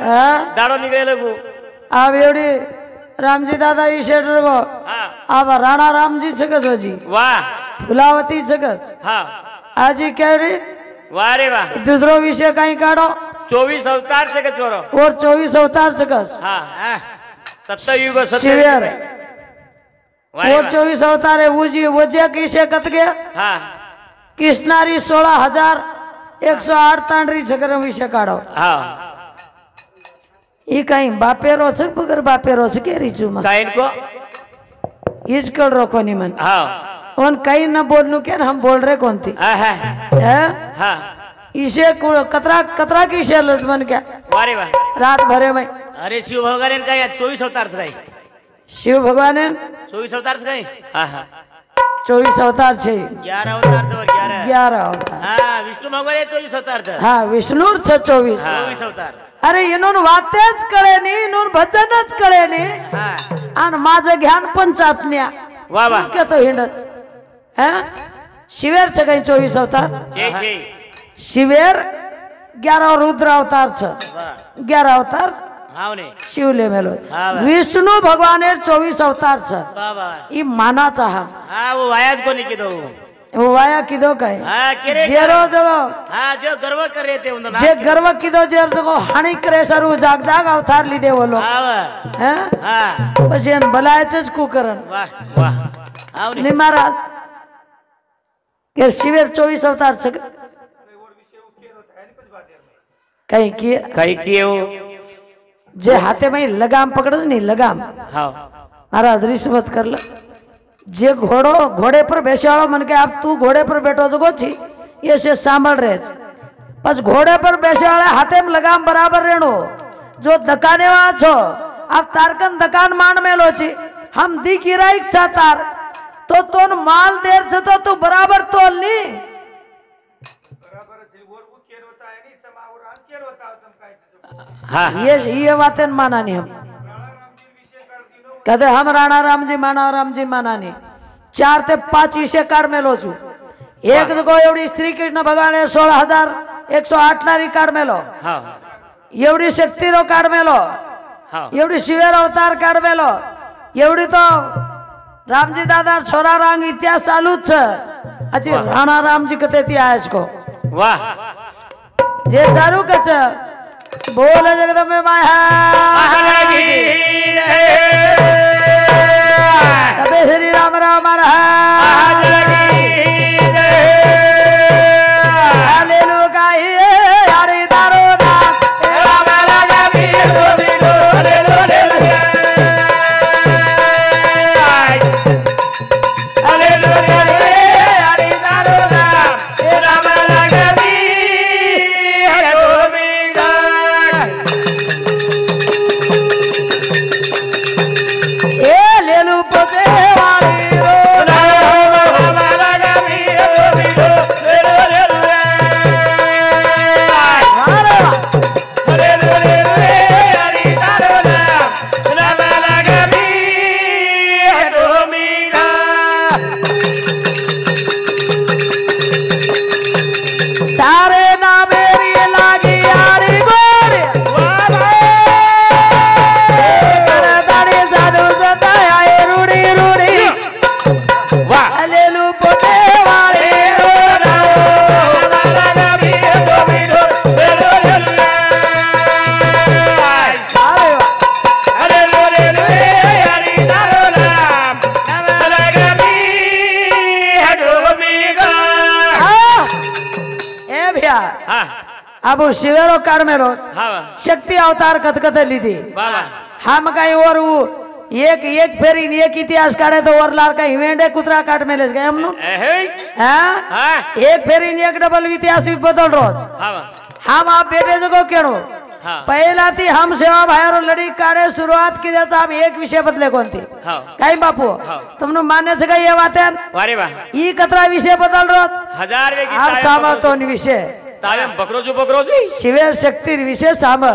दाड़ो निकले लगू अब एवढी रामजी दादा ही शेटर गो अब राणा रामजी छकस होजी वाह फुलावती छकस हाँ आजी केवड़ी वाह रे वाह दूसरो विषय कहीं काढ़ो 24 अवतार छकस छोरो और 24 अवतार छकस हाँ सत्युग शिविर वो 24 अवतार है वो जी वो जे किसे कत गया हाँ कृष्णारी 16,108 तांडरी छकर विषय काढ़ो हाँ ये कहीं बापेरो छक पगर बापेरो छक के रिचू में कहीं को इसकल रोको निमन हाँ उन कहीं न बोलनु क्या हम बोल रहे कौन थी हाँ इसे कतरा कतरा की शेर लजमन क्या वारे वाह रात भरे में अरे शिव भगवान का या 24 अवतार से गई शिव भगवान 24 अवतार से गई हाँ हाँ 24 अवतार छे 11 अवतार से और 11 अवतार हाँ विष्णु भगवान 24 अवतार था हाँ विष्णु 24 अवतार अरे इन्होंने वातेच कळे नी इन्होंने भजनच कळे नी आणि माझं ज्ञान पंचात्म्या वाह वाह क्या तो हिंडच हैं शिवेर छ कहीं 24 अवतार शिवेर 11 रुद्र अवतार छ 11 अवतार शिवले मेलो विष्णु भगवान 24 अवतार छ ई माना चाह हाँ वो वायाज को नहीं किदो वो वाया किदो कहे जेरो जगो हाँ जो गर्व कर रहे थे उन्होंने जे गर्व किदो जेर जगो हानि करे सरू जाग जाग अवतार लीधे वो लोग हैं हाँ પછી એન બલાય જ કુકરન वाह वाह ની મહારાજ કે શિવેર 24 અવતાર છે કઈ કિયો જે હાથે માં લગામ પકડો ને લગામ हाँ महाराज रिश्वत कर लो जे घोड़े पर बेसाड़ो मन के आप तू घोड़े पर बैठो जो छी ये से सांभल रहे बस घोड़े पर बेसाड़े हाथे में लगाम बराबर रेणो जो दकाने वहां छो आप तारकन दकान मान में लो छी हम दी किराई चातार तो तोन माल देर से तो तू बराबर तोल नी हाँ ये बातें माना नहीं हम कहते हम राणा राम जी माना नहीं 4 ते 5 विषय कार में लो छू एक जगह एवढी श्री कृष्ण भगवान 16,108 नारी कार में लो एवढी शक्ति रो कार में लो एवढी शिवेर अवतार कार में लो एवढी तो रामजी दादा छोरा रांग इतिहास चालू छ अजी राणा राम जी कते ती आयस को वाह जे सारू कच बोल जगदम्बे माया तबे श्री राम राम अब शिवेरो कार में रो शक्ति अवतार कथकथ लीधी हम कहीं और वो एक फेरी एक इतिहास काढ़े तो और लार का हिवेंडे कुतरा काट में ले गए हम लोग एक फेरी एक डबल इतिहास भी बदल रोज हम आप बेटे जगो केरो पहला थी हम सेवा भाई लड़ी काढ़े शुरुआत की जैसा हम एक विषय बदले कौन थी कहीं बापू तुमने मान्य से ये बातें ये कतरा विषय बदल रोज 1000 सामर तो विषय बकरो शिवेर शक्ति विशेष सांभळ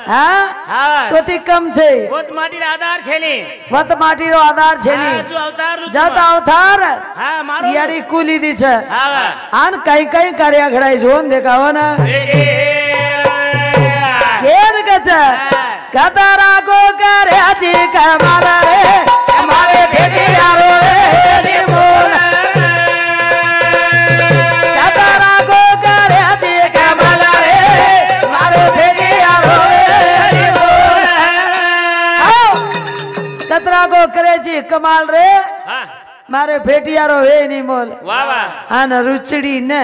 हाँ तो ती कम छे वत माटीर आधार छे नी वत माटीरो आधार छे नी जो अवतार जत अवतार हां मारो याडी कुली दी छे हां आन कई कई कार्य घडाई जोन देखाव ना केर कच कतरा को कर्याची कमाल रे मारे भेटिया रो रे बोल कतरा को कर्याची कमाल रे मारे भेटिया रो रे बोल कतरा को कर्याची कमाल रे मारे भेटिया रो हे नी मोल वाह वाह आन रुचड़ी ने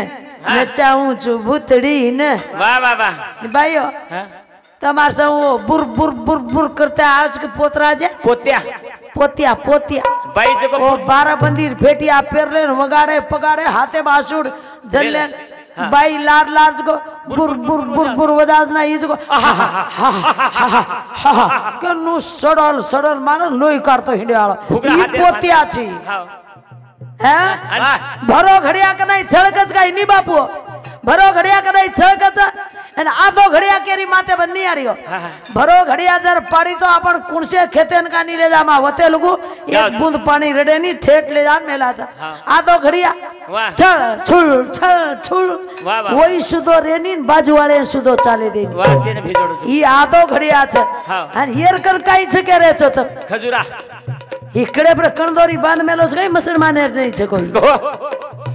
नचाऊं छु भूतड़ी ने वाह वाह वाह भाइयो તમાર સૌ બુર બુર બુર બુર કરતા આજ કે પોતરા છે પોત્યા પોતિયા પોતિયા ભાઈ જકો ઓ બારાબંદી ભેટિયા પેરલે વગાડે પગાડે હાથે બાસુડ જલ્લે ભાઈ લાડ લાડ को बुर बुर बुर बुर वदाजना ईज को कनु सडल सडल मार लोई काढतो हिंड्याळो ई पोतिया छी हैं भरो घडिया का नाही छळकच काय नी बापू भरो घडिया का नाही छळकच અને આધો ઘડિયા કેરી માથે બની આર્યો ભરો ઘડિયા જર પાડી તો આપણ કુણસે ખેતેન કા ની લે જામાં વતે લગુ એક બૂંદ પાણી રેડે ની ઠેઠ ले जान मेला था आधो घडिया छळ छुल छळ छुल ओई सुदो रेनी बाजू वाले सुदो चाले दे वाह सेने भेजोडो छु ई आधो घडिया છે અને હેર કર કાઈ છે કે રે છો તમ ખજુરા इकडे पर कणदोरी बांध मेलोस काही मुसलमान नहीं छे कोई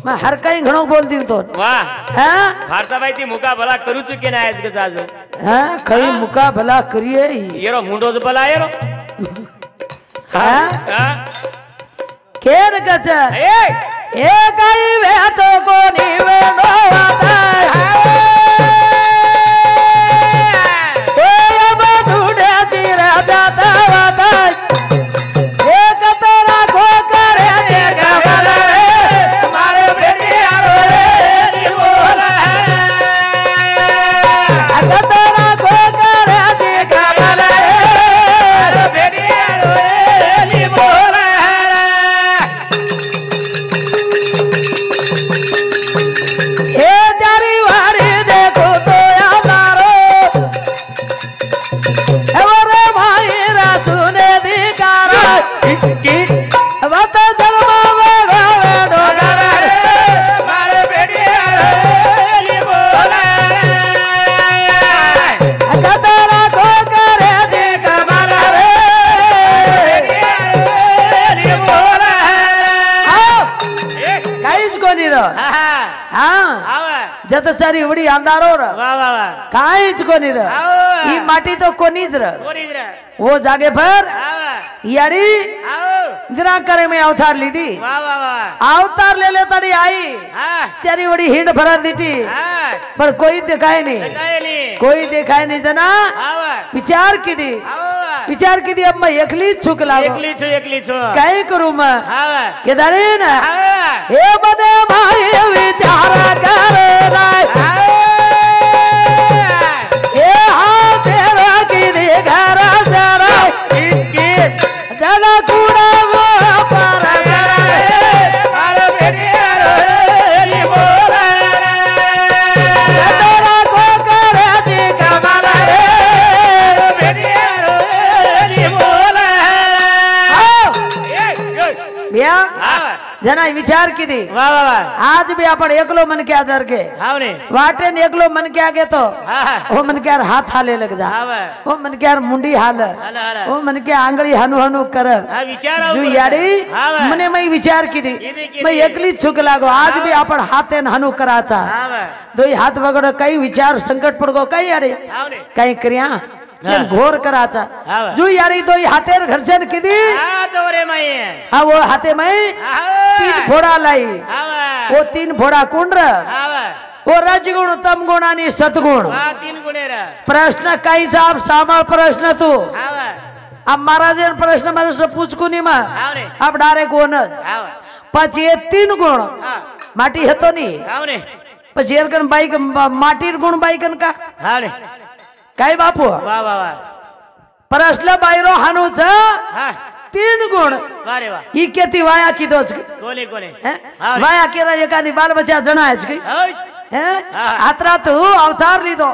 मैं हर काही घणो बोल दी तो वाह हैं भारताबाई ती मुका भला करू चुके ना आज के जाजो हैं कई मुका भला करिए येरो मुंडो जो भला येरो हैं केन कच ए कई वे तो को नीवे नो आता ए अब ढूंढे तीरा जाता वाता जत सारी उडी अंधारो र वाह वाह वाह काईच कोनी र ई माटी तो कोनीज र वो जागे पर यारी जरा करे में अवतार लीदी वाह वाह वाह अवतार ले ले तड़ी आई चरी उडी हिंड भरा दीटी पर कोई दिखाए नहीं कोई दिखाए नहीं जना विचार की दी अब मैं एकली छुक लागो एकली छु काय करू मैं के दारे ना हे बने भाई विचार करे राय हे हां तेरा की दे घर जरा इनकी जगा कूड़ा वो पर अरे बेटिया रे बोला तेरा को करे दी कमाल रे बेटिया रे बोला भैया जना विचार की दी वाह वाह वाह आज भी आपण एकलो मन के आदर के हावने वाटे ने एकलो मन के आगे तो वो मन के हाथ हाले लग जा वो मन के मुंडी हाल वो मन के आंगली हनु हनु कर विचार जो यारी मने मैं विचार की दी मैं एकली छुक लागो आज भी आपण हाथे हनु कराचा दो हाथ वगड़ कई विचार संकट पड़ गो कई यारी कई क्रिया घोर कराचा जो यारी दो हाथेर घर्षण की दी हाँ वो हाथे में 3 घोड़ा लाई वो 3 घोड़ा कुंड वो रजगुण तम गुण आणि सतगुण 3 गुणे प्रश्न काही साहेब सामा प्रश्न तू अब महाराज प्रश्न मेरे से पूछ को नहीं मैं अब डायरेक्ट ओनस પછી એ 3 ગુણ માટી હતો ની પછી એરકન બાઈક માટીર ગુણ બાઈકન કા હાલે काय बापू वाह वाह वाह प्रश्न बायरो हानू छ 3 गुण वारे वाह ई केती वाया की दोस कोले कोले वाया केरा एकादी बाल बच्चा जणाय छ हैं आत्रा तू अवतार लीधो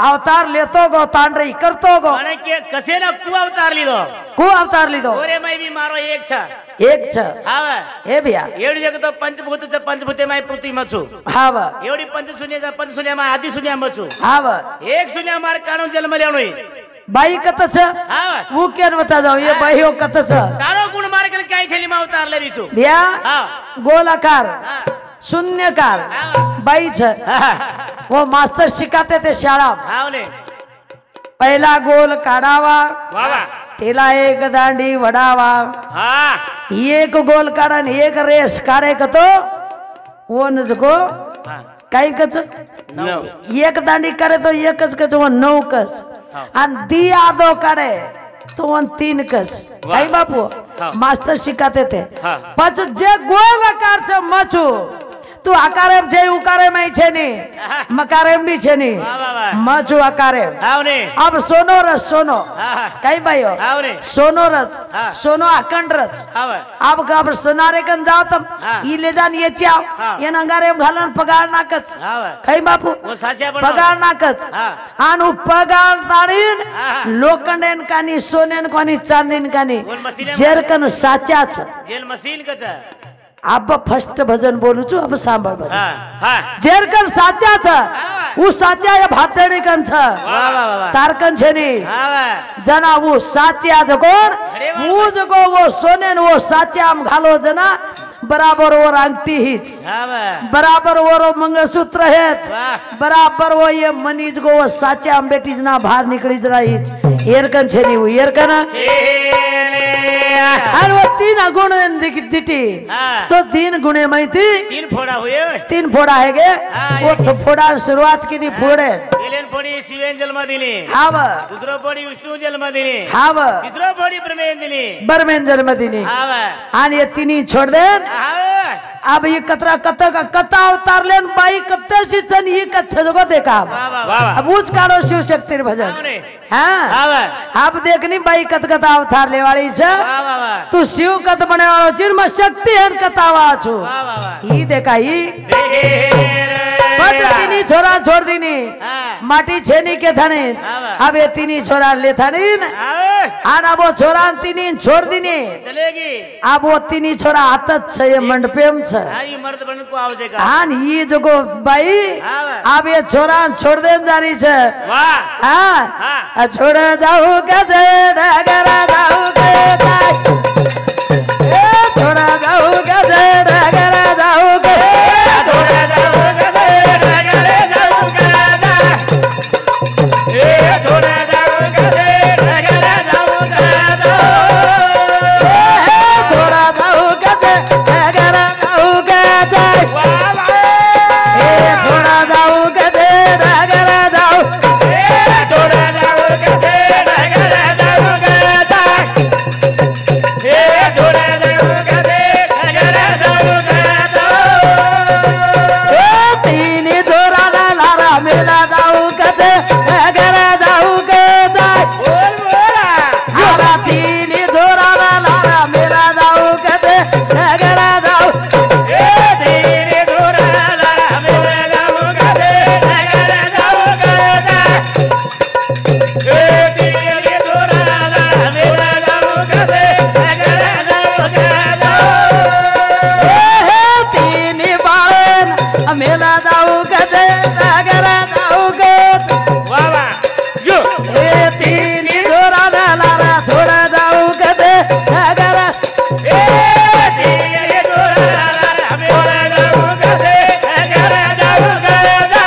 अवतार लेतो गो तांडरी करतो गो आणि के कसे ना कु अवतार लीधो ओरे मै भी मारो एक छ हां ए भैया एवढी जग तो पंचभूत छ पंचभूते मै पृथ्वी मछु हां एवढी पंच शून्य छ पंच शून्य मै आदि शून्य मछु हां एक शून्य मार काणू जन्म लेणोय बाई कतच हा वो केन बता जाओ ये बाई हो कतच कारो गुण मार के काय छली मा उतारले रिचो बिया हा गोलाकार हा शून्यकार हा बाई छ वो मास्टर शिकाते थे शाळा हावले पहिला गोल काढावा वा वा तिला एक दांडी वडावा हा एक गोल काढा आणि एक रेस काढे का तो वो नजको हा काही कच नो एक दांडी काढे तो एकच कच वो 9 कस आणि दी आदो काढे तो वो 3 कस काही बापू हा. मास्टर शिकाते थे हा. पच जे गोल आकारचं मचू तू आकारेम छे उकारेम छे नी मकारेम भी छे नी वा वा वा मचू आकारेम हावने अब सोनो रस सोनो हा हा काही बाई हो हावने सोनो रस हा. सोनो अखंड रस हाव अब कब सनारे कन जाओ तम हा. ई ले जान ये चाव हा. ये नंगारे घालन पगार नाकच हाव काही बापू वो साच्या पण पगार नाकच हा आणि पगार ताडीन हा. लोखंडेन कानी सोनेन कानी चांदीन कानी बोल मसिले जेरकन साच्याच जेल मशीन कच अब फर्स्ट भजन बोलू छु अब सांभाळ भजन हा हा जेरकन साच्याच उ साच्या या भातडी कन छ वा वा वा तारकन छेनी हाव जना वो साच्या जकोन अरे वा. वो जको वो सोनेन वो साच्या आम घालो जना बराबर वो अंगठी हिच हाव बराबर वो मंगलसूत्र हेच वाह बराबर वो ये मनीज गो वो साच्या आम बेटी जना बाहर निकली जरा हिच एरकन छेनी वो एरकन और वो 3 गुण दिटी हा तो 3 गुणे माहिती 3 फोडा हुए 3 फोडा है गे हा, वो तो फोडा सुरुवात की दी फोडे गेलेन फोडी शिवेन जन्म दिली हाव दुसरो फोडी विष्णू जन्म दिली हाव तिसरो फोडी ब्रह्मेन दिली बरमेन जन्मदिनी हाव आणि ये तिन्ही छोड देन हाव अब ये कतरा कथा उतारलेन बाई कत्तेशी चन ही कच्छ जगो देखा वा वा वा अब उच कारो शिव शक्ति भजन हावने हाँ हाव अब देखनी बाई कथा उतारले वाली छ वा वा वा तू शिव कथ बने वालो चिर में शक्ति हन कथा वाचो वा वा वा ही देखा ही बट तिनी छोरा छोड़ दीनी हा माटी छेनी के थाने हाँ। अब ये तिनी छोरा ले थानी हाव आना वो छोरा तिनी छोड़ दीनी चलेगी अब वो तिनी छोरा आतत छ ये मंडपेम छ हा ये मर्द बन को आव देगा हान ये जगो बाई हाव अब ये छोरा छोड़ देन जारी छ वाह हाँ हाँ। छोड़ जाऊ गजे डगरा जाऊ गजे छोड़ा जाऊ गजे डगरा जाऊ गजे छोड़ा जाओ गदे डगरे जाओ गदा ए छोड़ा जाओ गदे डगरे जाओ गदा छोड़ा जाऊ गजे डगरा जाऊ गजे वाह वाह छोड़ा जाऊ गजे डगरा जाऊ ए छोड़ा जाओ गदे डगरे जाओ गदा ए छोड़ा जाओ गदे डगरे जाओ गदा तीन जोरा लारा मेला जाऊ गजे डगरा जाऊ गजे बोल बोला आरा तीन जोरा लारा मेला जाऊ गजे डगरा जाऊ ए तेरे दोरा लारा मेरे जाओ गदे डगरे जाओ गदा ए तेरे दोरा लारा मेरे जाओ गदे डगरे जाओ गदा तीन बाण मेला जाऊ गजे डगरा जाऊ गजे वाह वाह यो ए तीन जोरा लारा छोड़ा जाऊ गजे डगरा ए तेरे दोरा लारा मेरे जाओ गदे डगरे जाओ गदा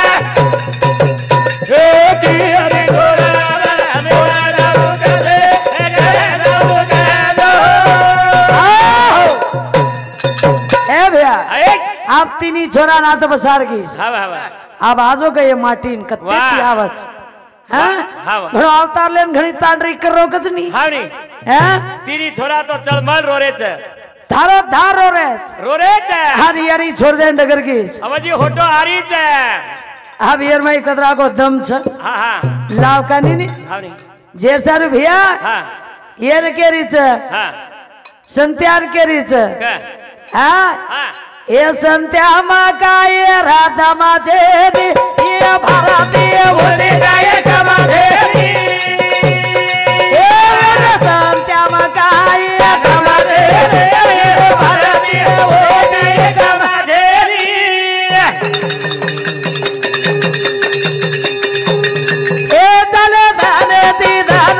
ए तेरे दोरा लारा मेरे जाओ गदे डगरे जाओ गदा ए भैया अरे आप तिनी छोरा नाथ बसार गीस हवा हवा अब आजो का ये माटीन कत्ते वाह। ती आवाज हाँ हाँ, वाह। घणो अवतार लेन घणी तांडरी कर रोकत नी हावनी हैं तीरी छोरा तो चलमल रोरे छे थारो धार रो रे रोरे छे हरी हरी छोड़ दे डगर गीस अवजी होटो हारी छे अब यार मई कतरा को दम छ हाँ हाँ लाव कानी नी हावनी जेर सारू भैया हाँ ये रे के रिच हाँ संत्यान के रिच क्या हाँ हाँ ये संत्या मा का ये राधा मा जेरी ये भारतीय बोले गाये कमा देरी ये मेरे संत्या मा का ये कमा देरी ये भारतीय बोले गाये कमा जेरी ये तले दाने दी दाने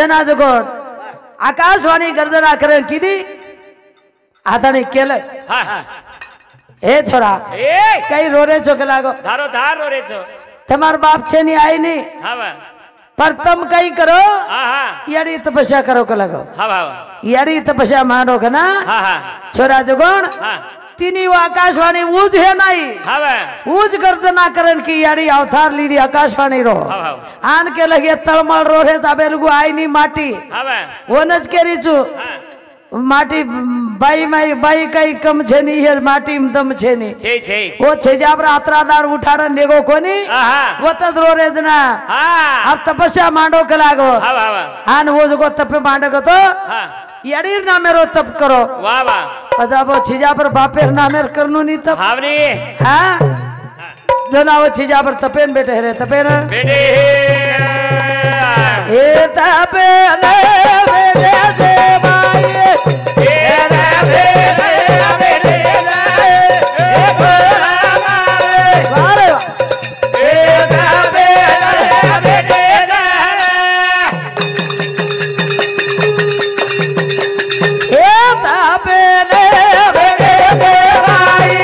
जेना जगोड आकाशवाणी गर्जना करे कीधी आताने केलं હા હા हे छोरा એ कई रोरे छो के लागो ધારો ધાર રે છો તમાર बाप छे नहीं आई नहीं હા વા पर तुम कई करो હા હા यारी तपस्या करो के लगो હા વા यारी तपस्या मानो के ना હા હા छोरा जगोण હા तीनी वो आकाशवाणी ऊज है नहीं હા वा ऊज गर्जना करन की यारी अवतार लीधी आकाशवाणी रो હા वा आन के लगे तळमळ रो रे साबे लगू आई नहीं माटी હા वा वो नज केरी छु હા माटी बाई कई कम छे नहीं है माटी में दम छे नहीं છે છે वो छे जाबरा अतरादार उठाड़न देगो कोनी હા હા वो तद रो रे जना હા अब तपस्या मांडो के लागो હા वा वा आन वो जगो तपे मांडो को तो હા यडीर ना मेरो तप करो वा वा अजाबो छिजा पर बापेर ना मेर करनु नी तप હાવરી हाँ जना वो छिजा पर तपेन बैठे रे तपेन બેટી ए तपेन बेटे से माई वारे वाह। ए तपेन बेटे से माई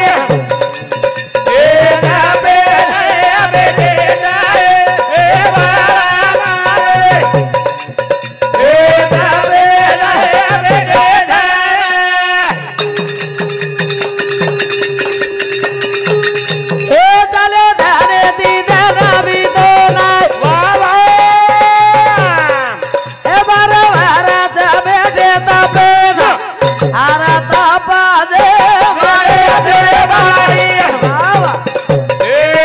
ए तले धारे दी दाना भी तो नाय ए बारो हारा जा बेटे तपेन हारा तपा दे मारे दे भाई वाह वाह।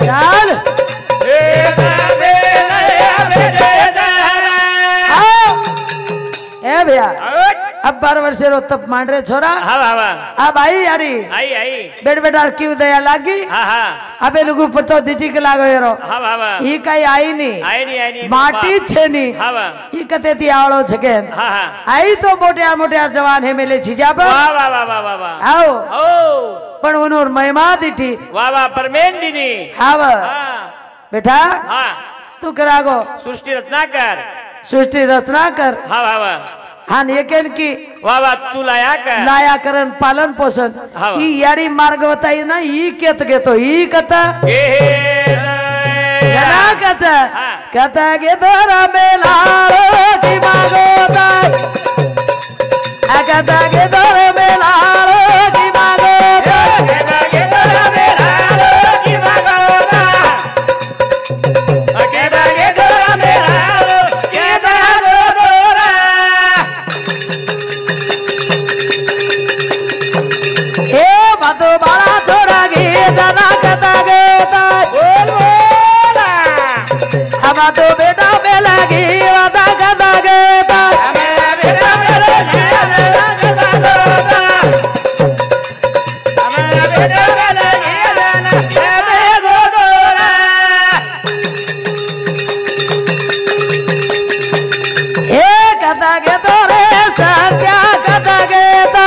चल आओ ए भैया अब 12 वर्षे रो तप मान रे छोरा अब आई यारी बेट बेटा क्यों दया लागी अबे लोगों पर तो दिटी के लागो येरो ई कई आई नहीं माटी छे नहीं ई कते ती आवळो छके आई तो मोटे मोटे जवान है मेले छिजा पर आओ पण उनोर महिमा दिटी परमेंदिनी हाव बेटा तू करागो सृष्टि रत्नाकर सृष्टि रचना कर वा हान येकेन की वा तू लाया कर लाया करन पालन पोषण हाव. ई यारी मार्ग बताई ना ई केत घेतो ई कथा जना कथा हा. कथा गे दोरा मेलाळो की मागोता आ कथा गे दोरा मेलाळो की मागोता ए बातो बाळा छोरा गे जना कथा गेता हमा तो बेटा मेला गे वादा कथा गेता ए कथा गेतो रे सत्या कथा गेता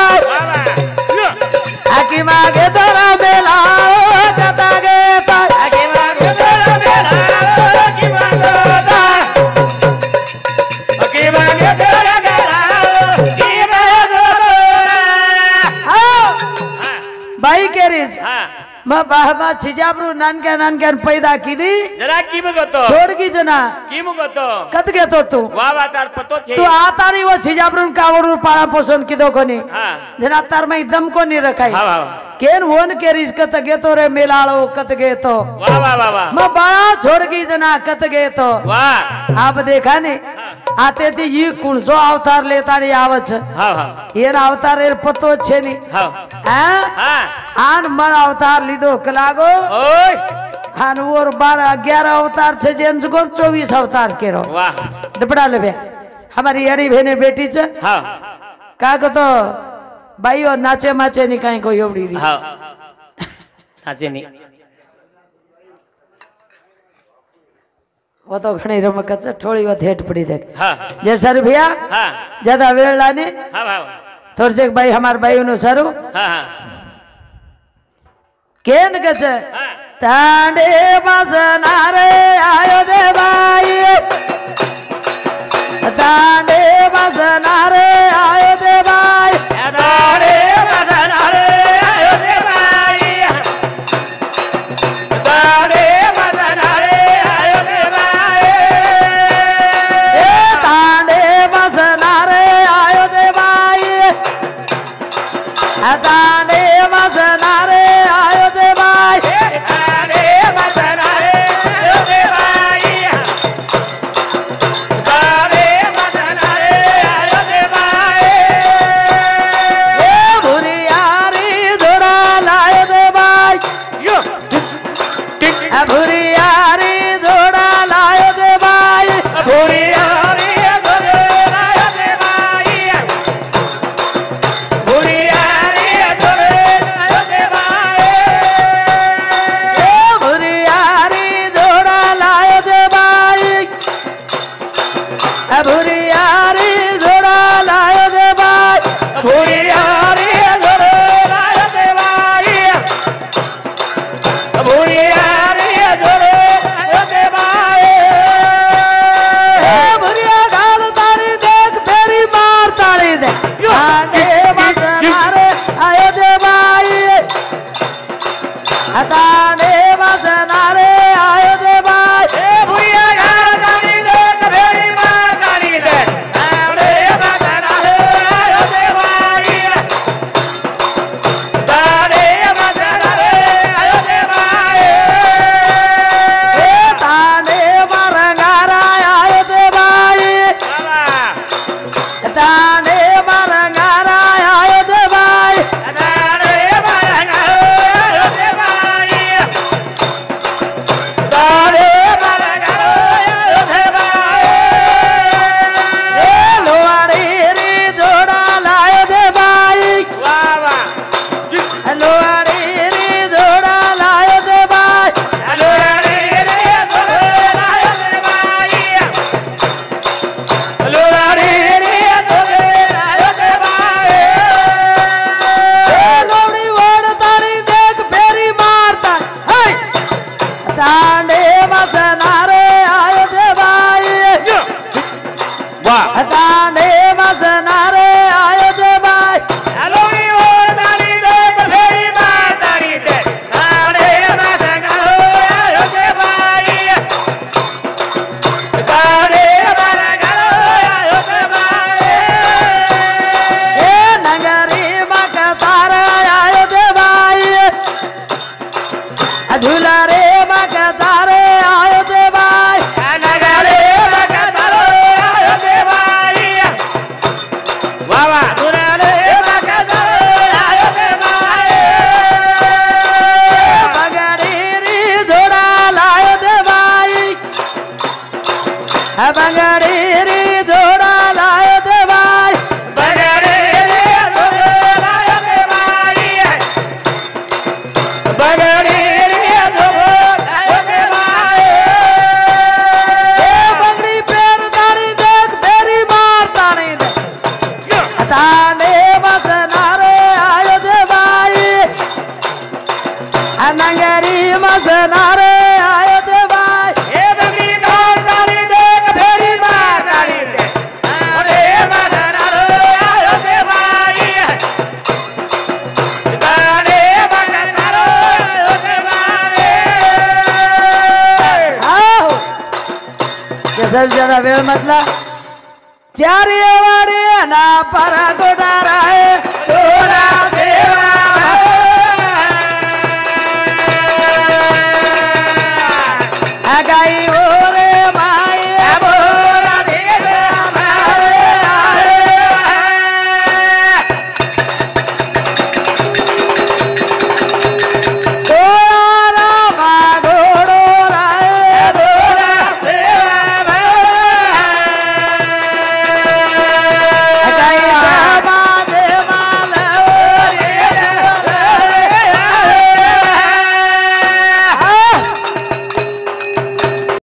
आकी मागे तोरा मेला कथा गेता बाई के रिज मा बाहमा छिजाबरू नानक्या पैदा कीधी जरा की मगतो छोड़ की जना की मगतो कत घेतो तू वा तार पतो छे तू आतारी वो छिजाबरू कावडू पाळा पोषण कीधो कोनी हां जना तार में दम कोनी रखाई वा वा केन वोन के रिज कत घेतो रे मेलाळो कत घेतो वा वा वा वा मा बाळा छोड़ की जना कत घेतो वाह आप देखा ने आते थी ये कुणसो अवतार लेता नहीं आवच हां हां ये अवतार रे पतो छे नहीं हां हां हां आन मन अवतार लीधो कलागो ओय आन और 12-11 अवतार छे जेन को 24 अवतार केरो वाह डबड़ा लेबे हमारी यारी बहने बेटी छे हां का को तो बाईओ नाचे माचे नहीं काई को एवडी री हां नाचे नहीं वो तो घणी रमक छे थोड़ी वत हेठ पड़ी देख हां जे सर भैया हां ज्यादा वेळ लाने हां हां थोड़ से भाई हमार भाई नु सरू हां हां केन के छे हां तांडे बसणारे आयो दे बाई तांडे बसणारे आयो दे बाई दाडे बसणारे आयो दे बाई दाडे बसणारे आयो दे बाई तांडे बसणारे आयो दे बाई तांडे बसणारे आयो दे बाई दाडे बसणारे आयो दे बाई दाडे बसणारे आयो दे बाई भुरियारी जोडा लायो दे बाई यो भुरियारी जोडा लायो दे बाई भुरियारी जोडे लायो दे बाई भुरियारी जोडे लायो दे बाई भुरियारी जोडा लायो दे बाई भुरियारी जोडा लायो दे बाई भुरियारी जोडे लायो दे बाई भुरियारी जोडे लायो दे बाई भुरिया घाल ताली देख फेरी मार ताली दे तांडे बसणारे आयो दे बाई तांडे बसणारे आयो दे बाई भुरिया गाडी दे फेरी मार गाडी दे दाडे बसणारे आयो दे बाई दाडे बसणारे आयो दे बाई तांडे मरंगारा आयो दे बाई बाबा तांडे मरंगारा आयो दे बाई दाडे बसणारे आयो दे बाई दाडे बसणारे आयो दे बाई लोहारी री जोडा लायो दे बाई बाबा लोहारी री जोडा लायो दे बाई हॅलो रे रे जोडे लायो दे बाई हॅलो रे रे जोडे लायो दे बाई लोणी ओढ ताली देख फेरी मारता तांडे बसणारे आयो दे बाई वाह तांडे बसणारे आयो दे बाई हॅलो रे ओ दाडी दे फेरी मार दाडी दे दाडे बसणारे आयो दे बाई दाडे बसणारे आयो दे बाई नगरी मकतार आयो दे बाई झूला रे मकतार आयो दे बाई नगरे बकतारो आयो दे बाई वावा नगरे बकतारो आयो दे बाई बगड़ी री जोड़ा लायो दे बाई बगड़ी री जोड़ा लायो दे बाई बगरे रे जोड़े लायो दे बाई बगरे रे जोड़े लायो दे बाई बगड़ी पैर ताड़ी देख फेरी मार ताड़ी दे तांडे बसणारे आयो दे बाई नगरी मसणारे आयो दे बाई हे बगरी गार गाडी दे फेरी मार गाडी दे अरे बसणारो आयो दे बाई दाडे बसणारो आयो दे बाई आओ जैसा ज्यादा वेळ म्हटला चारी वाडी ना पर गोडारा है तोरा दे